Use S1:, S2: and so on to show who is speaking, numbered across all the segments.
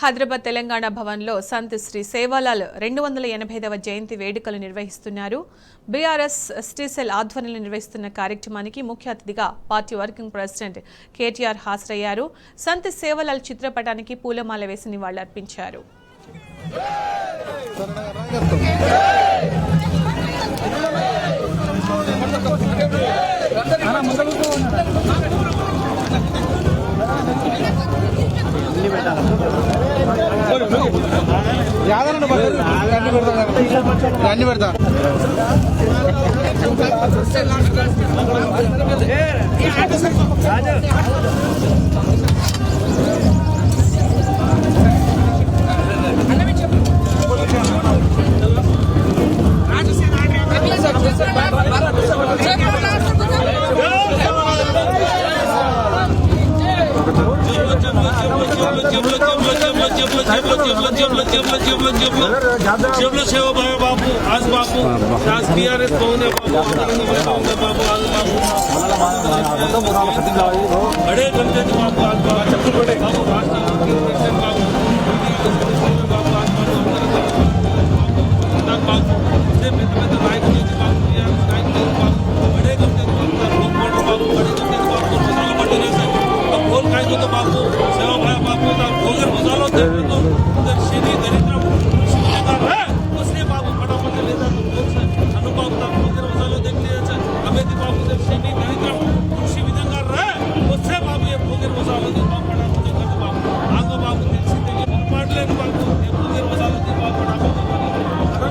S1: హైదరాబాద్ తెలంగాణ భవన్లో సంత్ శ్రీ సేవాలాల్ 285వ జయంతి వేడుకలు నిర్వహిస్తున్నారు. బీఆర్ఎస్ ఎస్టీ సెల్ ఆధ్వర్యంలో నిర్వహిస్తున్న కార్యక్రమానికి ముఖ్య అతిథిగా పార్టీ వర్కింగ్ ప్రెసిడెంట్ కేటీఆర్ హాజరయ్యారు. సంత్ సేవాలాల్ చిత్రపటానికి పూలమాల వేసి నివాళులర్పించారు.
S2: जेबलो सेवा बाबू आज बाबू आज बीआरएस बहुने बाबू आज बाबू बड़े घंटे बाबू आज बाबू बाबू सेवा बाबू भोगर मसालो श्री दरिद्र उसने बाबू फटाफट लेता अनुभव भोगर मसालो देख लिया अमेदी बाबू श्री दरिद्र कृषि विधंग उससे बाबू ये भोगर मसालो फटाफट बाबू आग बाबू माटले बाबू भोगर मसालो फटाफट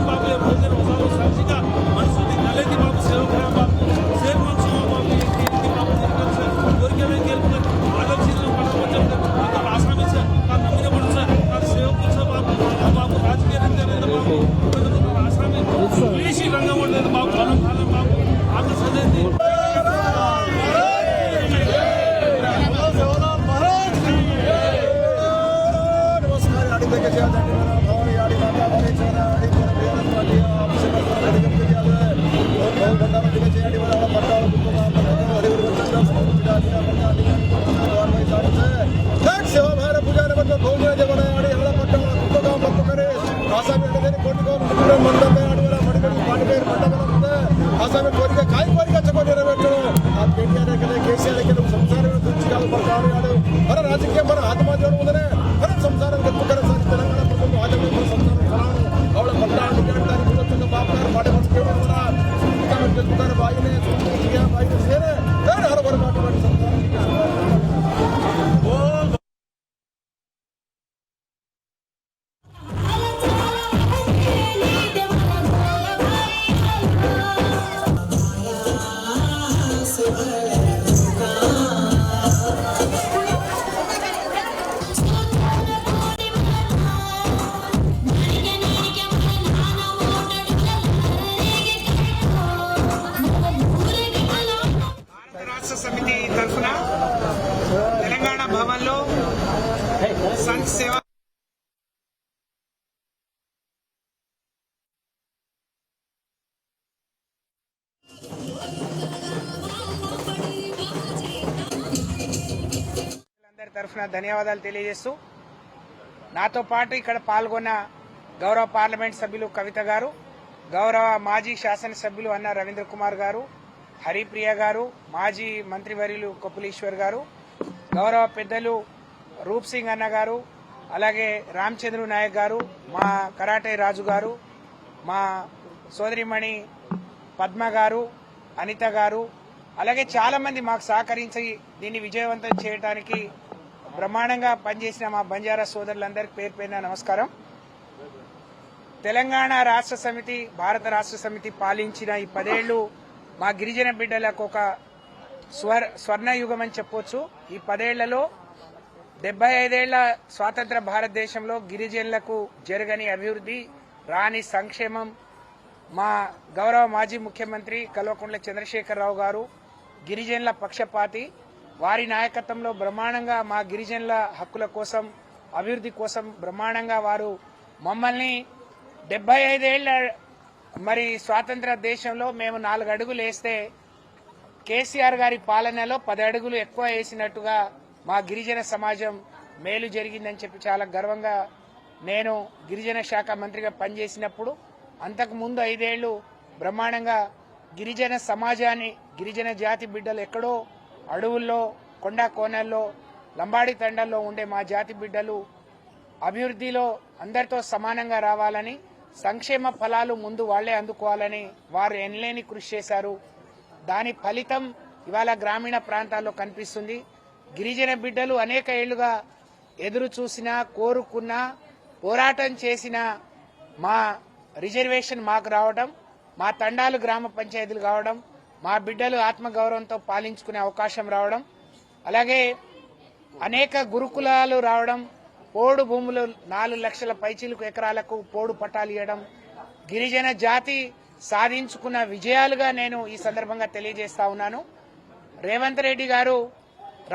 S2: बाबू ये भोगर मसालो साक्षिगा मनसू नलेदी बाबू सेवा बाबू शेर मनसू बाबू రాజకీయ మన ఆత్మహత్య ఉందనే మన సంసారం తెలంగాణ ప్రభుత్వం ఆచరణ సంసారం ಅವಳ ಮಕ್ಕಳು ನಿಂತಾನೆ ಬಾಪುಗಾರು ಮಾಡಿ ಮಾಡ್ತಾರೆ ಬಾಯಿನೇ ಬಾಯಿನೇ ಸೇರೆ ಹಲವಾರು ಮಾಡಿ
S3: సమితి తరఫున తెలంగాణ భవన్లో సంత్ సేవ అందరి తరఫున ధన్యవాదాలు తెలియజేస్తూ నాతో పాటు ఇక్కడ పాల్గొన్న గౌరవ పార్లమెంట్ సభ్యులు కవిత గారు, గౌరవ మాజీ శాసనసభ్యులు అన్న రవీంద్ర కుమార్ గారు, హరిప్రియ గారు, మాజీ మంత్రివర్యులు కొప్పులీశ్వర్ గారు, గౌరవ పెద్దలు రూప్ సింగ్ అన్న గారు, అలాగే రామచంద్ర నాయక్ గారు, మా కరాటే రాజు గారు, మా సోదరిమణి పద్మ గారు, అనిత గారు, అలాగే చాలా మంది మాకు సహకరించి దీన్ని విజయవంతం చేయడానికి బ్రహ్మాండంగా పనిచేసిన మా బంజారా సోదరులందరికీ పేరు పేరున నమస్కారం. తెలంగాణ రాష్ట్ర సమితి, భారత రాష్ట్ర సమితి పాలించిన ఈ 10 ఏళ్లు మా గిరిజన బిడ్డలకు ఒక స్వర్ణయుగం అని చెప్పొచ్చు. ఈ 10 ఏళ్లలో 75 ఏళ్ల స్వాతంత్ర భారతదేశంలో గిరిజనులకు జరగని అభివృద్ధి, రాని సంక్షేమం మా గౌరవ మాజీ ముఖ్యమంత్రి కల్వకుంట్ల చంద్రశేఖరరావు గారు గిరిజనుల పక్షపాతి, వారి నాయకత్వంలో బ్రహ్మాండంగా మా గిరిజనుల హక్కుల కోసం, అభివృద్ధి కోసం బ్రహ్మాండంగా వారు మమ్మల్ని 75 ఏళ్ల మరి స్వాతంత్ర దేశంలో మేము 4 అడుగులు వేస్తే కేసీఆర్ గారి పాలనలో 10 అడుగులు ఎక్కువ వేసినట్టుగా మా గిరిజన సమాజం మేలు జరిగిందని చెప్పి చాలా గర్వంగా నేను గిరిజన శాఖ మంత్రిగా పనిచేసినప్పుడు అంతకు ముందు 5 ఏళ్లు బ్రహ్మాండంగా గిరిజన సమాజాన్ని గిరిజన జాతి బిడ్డలు ఎక్కడో అడవుల్లో కొండ కోనల్లో లంబాడి తండల్లో ఉండే మా జాతి బిడ్డలు అభివృద్ధిలో అందరితో సమానంగా రావాలని సంక్షేమ ఫలాలు ముందు వాళ్లే అందుకోవాలని వారు ఎనలేని కృషి చేశారు. దాని ఫలితం ఇవాళ గ్రామీణ ప్రాంతాల్లో కనిపిస్తుంది. గిరిజన బిడ్డలు అనేక ఏళ్లుగా ఎదురు చూసినా కోరుకున్నా పోరాటం చేసిన మా రిజర్వేషన్ మాకు రావడం, మా తండాలు గ్రామ పంచాయతీలు కావడం, మా బిడ్డలు ఆత్మగౌరవంతో పాలించుకునే అవకాశం రావడం, అలాగే అనేక గురుకులాలు రావడం, పోడు భూములు 4 లక్షల పైచిలకు ఎకరాలకు పోడు పట్టాలు ఇవ్వడం గిరిజన జాతి సాధించుకున్న విజయాలుగా నేను ఈ సందర్భంగా తెలియజేస్తా ఉన్నాను. రేవంత్ రెడ్డి గారు,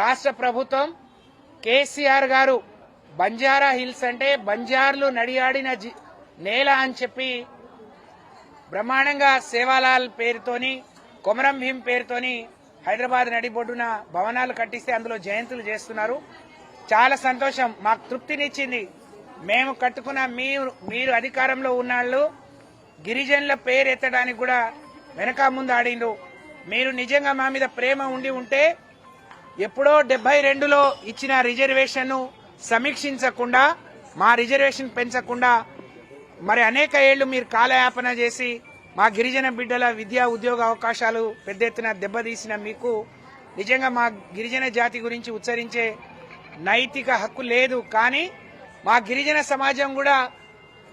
S3: రాష్ట్ర ప్రభుత్వం, కేసీఆర్ గారు బంజారా హిల్స్ అంటే బంజార్లు నడియాడిన నేల అని చెప్పి బ్రహ్మాండంగా సేవాలాల్ పేరుతోని కొమరం భీం పేరుతోని హైదరాబాద్ నడిబొడ్డున భవనాలు కట్టిస్తే అందులో జయంతులు చేస్తున్నారు. చాలా సంతోషం, మాకు తృప్తినిచ్చింది. మేము కట్టుకున్న మీరు అధికారంలో ఉన్నాళ్ళు గిరిజనుల పేరు ఎత్తడానికి కూడా వెనక ముందు ఆడిండ్రు. మీరు నిజంగా మా మీద ప్రేమ ఉండి ఉంటే ఎప్పుడో 72లో ఇచ్చిన రిజర్వేషన్ సమీక్షించకుండా, మా రిజర్వేషన్ పెంచకుండా మరి అనేక ఏళ్లు మీరు కాలయాపన చేసి మా గిరిజన బిడ్డల విద్యా ఉద్యోగ అవకాశాలు పెద్ద ఎత్తున దెబ్బతీసిన మీకు నిజంగా మా గిరిజన జాతి గురించి ఉచ్చరించే నైతిక హక్కు లేదు. కానీ మా గిరిజన సమాజం కూడా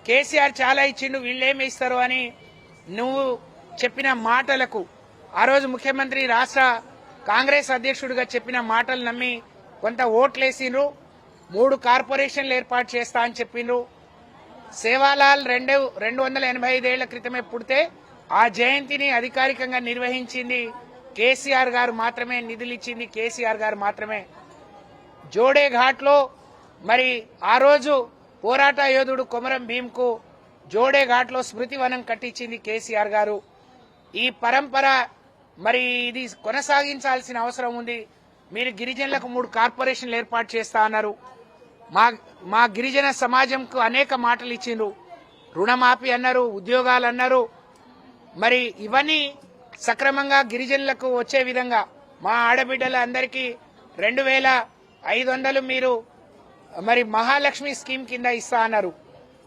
S3: కేసీఆర్ చాలా ఇచ్చిండు, వీళ్ళేమి ఇస్తారు అని నువ్వు చెప్పిన మాటలకు ఆ రోజు ముఖ్యమంత్రి రాష్ట్ర కాంగ్రెస్ అధ్యక్షుడిగా చెప్పిన మాటలు నమ్మి కొంత ఓట్లేసిండ్రు. 3 కార్పొరేషన్లు ఏర్పాటు చేస్తా అని చెప్పిండ్రు. సేవాలాల్ 285 ఏళ్ల క్రితమే పుడితే ఆ జయంతిని అధికారికంగా నిర్వహించింది కేసీఆర్ గారు మాత్రమే, నిధులిచ్చింది కేసీఆర్ గారు మాత్రమే. జోడేఘాట్లో మరి ఆ రోజు పోరాట యోధుడు కొమరం భీంకు జోడేఘాట్లో స్మృతివనం కట్టించింది కేసీఆర్ గారు. ఈ పరంపర మరి ఇది కొనసాగించాల్సిన అవసరం ఉంది. మీరు గిరిజనులకు 3 కార్పొరేషన్లు ఏర్పాటు చేస్తా అన్నారు. మా గిరిజన సమాజంకు అనేక మాటలు ఇచ్చిండ్రు. రుణమాఫీ అన్నారు, ఉద్యోగాలు అన్నారు. మరి ఇవన్నీ సక్రమంగా గిరిజనులకు వచ్చే విధంగా మా ఆడబిడ్డల అందరికీ 2500 మీరు మరి మహాలక్ష్మి స్కీమ్ కింద ఇస్తా అన్నారు.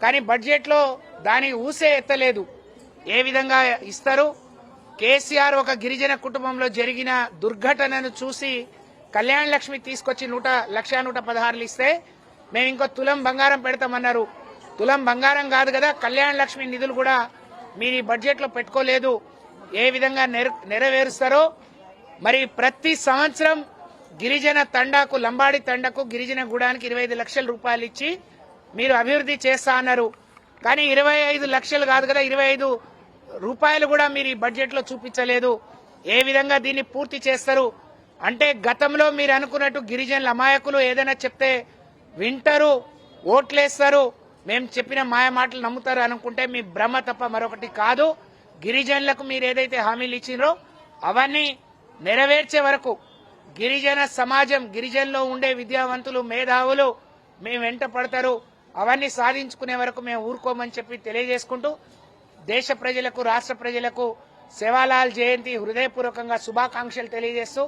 S3: కానీ బడ్జెట్లో దానికి ఊసే ఎత్తలేదు. ఏ విధంగా ఇస్తారు? కేసీఆర్ ఒక గిరిజన కుటుంబంలో జరిగిన దుర్ఘటనను చూసి కళ్యాణ లక్ష్మి తీసుకొచ్చి 1,116 ఇస్తే మేము ఇంకో తులం బంగారం పెడతామన్నారు. తులం బంగారం కాదు కదా, కళ్యాణ లక్ష్మి నిధులు కూడా మీరు ఈ బడ్జెట్లో పెట్టుకోలేదు. ఏ విధంగా నెరవేరుస్తారో మరి ప్రతి సంవత్సరం గిరిజన తండాకు, లంబాడి తండకు, గిరిజన గూడానికి 25 లక్షల రూపాయలు ఇచ్చి మీరు అభివృద్ధి చేస్తా అన్నారు. కానీ 25 లక్షలు కాదు కదా, 25 రూపాయలు కూడా మీరు ఈ బడ్జెట్లో చూపించలేదు. ఏ విధంగా దీన్ని పూర్తి చేస్తారు? అంటే గతంలో మీరు అనుకున్నట్టు గిరిజనుల అమాయకులు ఏదైనా చెప్తే వింటారు, ఓట్లేస్తారు, మేము చెప్పిన మాయ మాటలు నమ్ముతారు అనుకుంటే మీ భ్రమ తప్ప మరొకటి కాదు. గిరిజనులకు మీరు ఏదైతే హామీలు ఇచ్చినో అవన్నీ నెరవేర్చే వరకు గిరిజన సమాజం, గిరిజనులో ఉండే విద్యావంతులు, మేధావులు మేము వెంట పడతారు. అవన్నీ సాధించుకునే వరకు మేము ఊరుకోమని చెప్పి తెలియజేసుకుంటూ దేశ ప్రజలకు, రాష్ట్ర ప్రజలకు సేవాలాల్ జయంతి హృదయపూర్వకంగా శుభాకాంక్షలు తెలియజేస్తూ,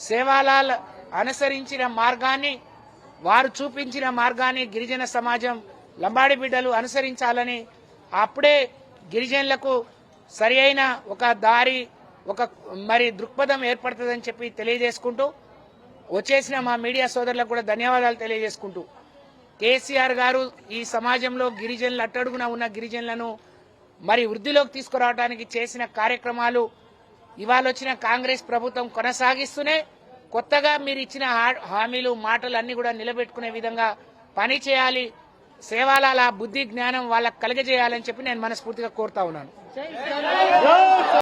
S3: సేవాలాల్ అనుసరించిన మార్గాన్ని, వారు చూపించిన మార్గాన్ని గిరిజన సమాజం, లంబాడి బిడ్డలు అనుసరించాలని, అప్పుడే గిరిజనులకు సరి అయిన ఒక దారి, ఒక మరి దృక్పథం ఏర్పడుతుందని చెప్పి తెలియజేసుకుంటూ, వచ్చేసిన మా మీడియా సోదరులకు కూడా ధన్యవాదాలు తెలియజేసుకుంటూ, కేసీఆర్ గారు ఈ సమాజంలో గిరిజనులు, అట్టడుగున ఉన్న గిరిజనులను మరి వృద్ధిలోకి తీసుకురావడానికి చేసిన కార్యక్రమాలు ఇవాళ వచ్చిన కాంగ్రెస్ ప్రభుత్వం కొనసాగిస్తూనే కొత్తగా మీరు ఇచ్చిన హామీలు, మాటలు అన్ని కూడా నిలబెట్టుకునే విధంగా పని చేయాలి. సేవాలాల బుద్ధి జ్ఞానం వాళ్ళకు కలగజేయాలని చెప్పి నేను మనస్ఫూర్తిగా కోరుతా ఉన్నాను.